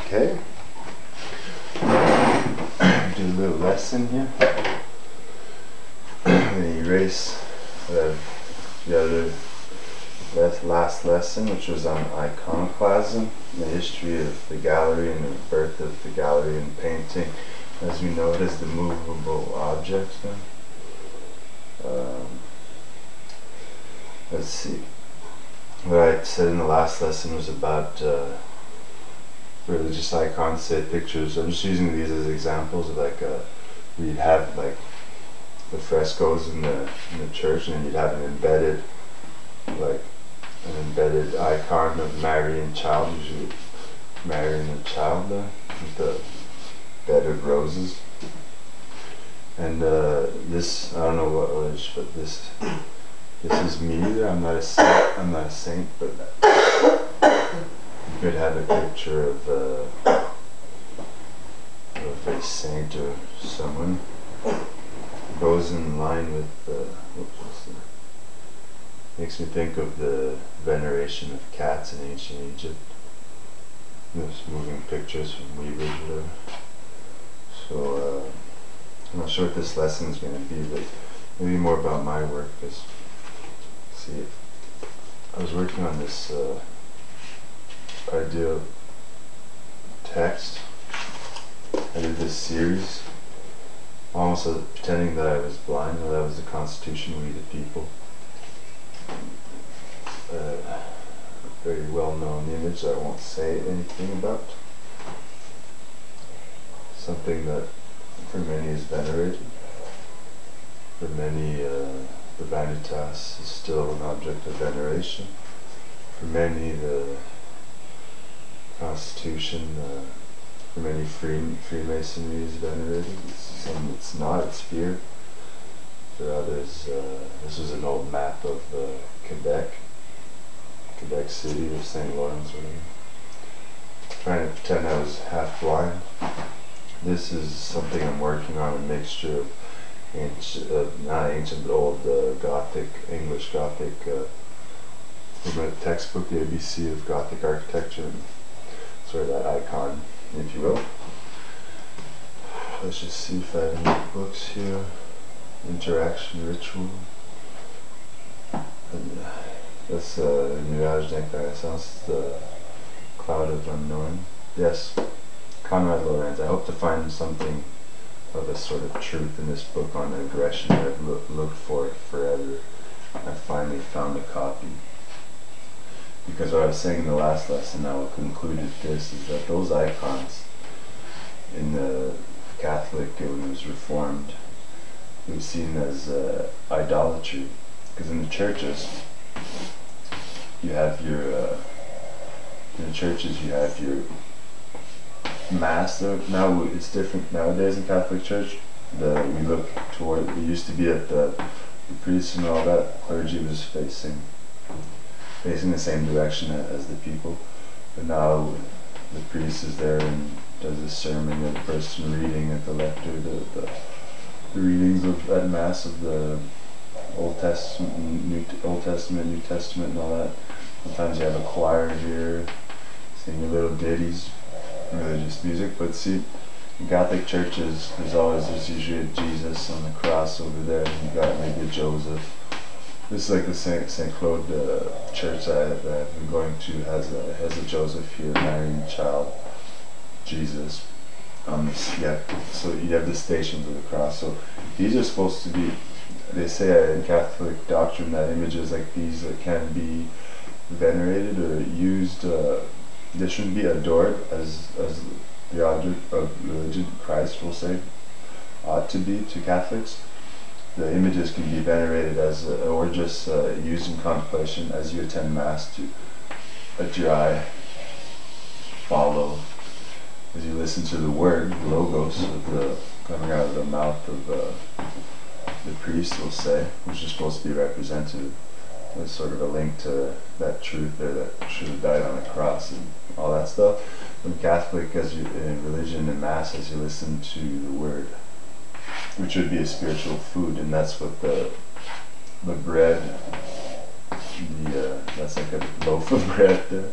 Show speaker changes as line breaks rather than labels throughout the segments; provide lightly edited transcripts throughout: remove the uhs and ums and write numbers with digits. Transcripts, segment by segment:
Okay. Do a little lesson here. I'm going to erase the other last lesson, which was on iconoclasm, the history of the gallery and the birth of the gallery and painting, as we know it as the movable object. Let's see. What I said in the last lesson was about religious icons, say pictures. I'm just using these as examples of we'd have like the frescoes in the church, and then you'd have an embedded icon of Mary and child, usually Mary and the child with the bed of roses. And this, I don't know what it was, but this is me either. I'm not a saint, but you could have a picture of a saint or someone. It goes in line with makes me think of the veneration of cats in ancient Egypt. Just moving pictures from Weavers or whatever. So I'm not sure what this lesson is going to be, but maybe more about my work. Because see, I was working on this idea of text. I did this series, almost pretending that I was blind, and that was the Constitution, We the People. A very well-known image that I won't say anything about. Something that for many is venerated. For many, the vanitas is still an object of veneration. For many, the Constitution, for many Freemasonry is venerated. Some it's not, it's feared. For others, this was an old map of Quebec City or St. Lawrence, whatever. Trying to pretend I was half blind. This is something I'm working on, a mixture of not ancient, but old Gothic, English Gothic, from a textbook, the ABC of Gothic architecture, and sort of that icon, if you will. Let's just see if I have any books here. Interaction Ritual. And, that's Nuage d'Incarnation, the Cloud of Unknowing. Yes, Conrad Lorenz. I hope to find something of a sort of truth in this book on aggression that I've looked for forever. I finally found a copy. Because what I was saying in the last lesson, I will conclude with this, is that those icons in the Catholic, when it was Reformed, it was seen as idolatry. Because in the churches, you have your Mass. Now it's different nowadays in Catholic Church. We look toward, it used to be that the priests and all that clergy was facing the same direction as the people, but now the priest is there and does a sermon, and the person reading at the lector, the readings at Mass of the Old Testament, New Testament, and all that. Sometimes you have a choir here singing little ditties, religious music. But see, in Catholic churches, there's usually a Jesus on the cross over there, and you got maybe a Joseph. This is like the St. Claude church that I've been going to has a Joseph here, marrying a child, Jesus. So you have the Stations of the Cross. So these are supposed to be. They say in Catholic doctrine that images like these that can be venerated or used. They shouldn't be adored as the object of religion. Christ will say ought to be to Catholics. The images can be venerated or just used in contemplation as you attend Mass, to let your eye follow as you listen to the word, the logos coming out of the mouth of the priest, will say, which is supposed to be represented as sort of a link to that truth there that should have died on a cross and all that stuff. In Catholic, in religion and Mass, as you listen to the word, which would be a spiritual food, and that's what the bread, that's like a loaf of bread there,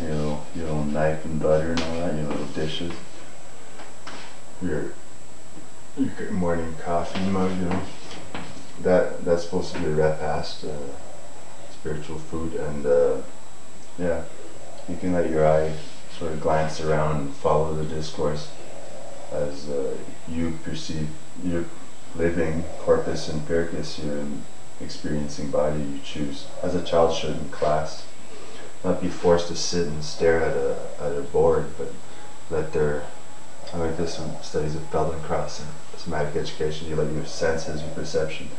your little knife and butter and all that, your little dishes, your morning coffee mug, that's supposed to be a repast, spiritual food, and yeah, you can let your eye sort of glance around and follow the discourse as you perceive your living corpus empiricus, your experiencing body you choose, as a child should in class. Not be forced to sit and stare at a board, but let their, I like this one, studies of Feldenkrais and somatic education, you let your senses, your perception,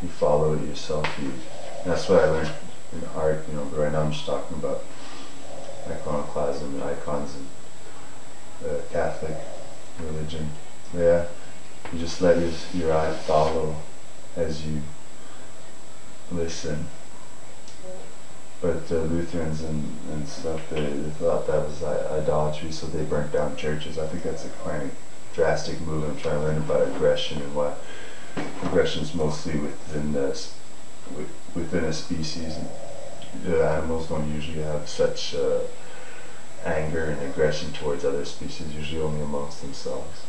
you follow it yourself. And that's what I learned in art, but right now I'm just talking about iconoclasm and icons and Catholic religion. Yeah, you just let your eye follow as you listen. But Lutherans and stuff, they thought that was idolatry, so they burnt down churches. I think that's a kind of drastic move. I'm trying to learn about aggression and why aggression is mostly within a species. Animals don't usually have such anger and aggression towards other species, usually only amongst themselves.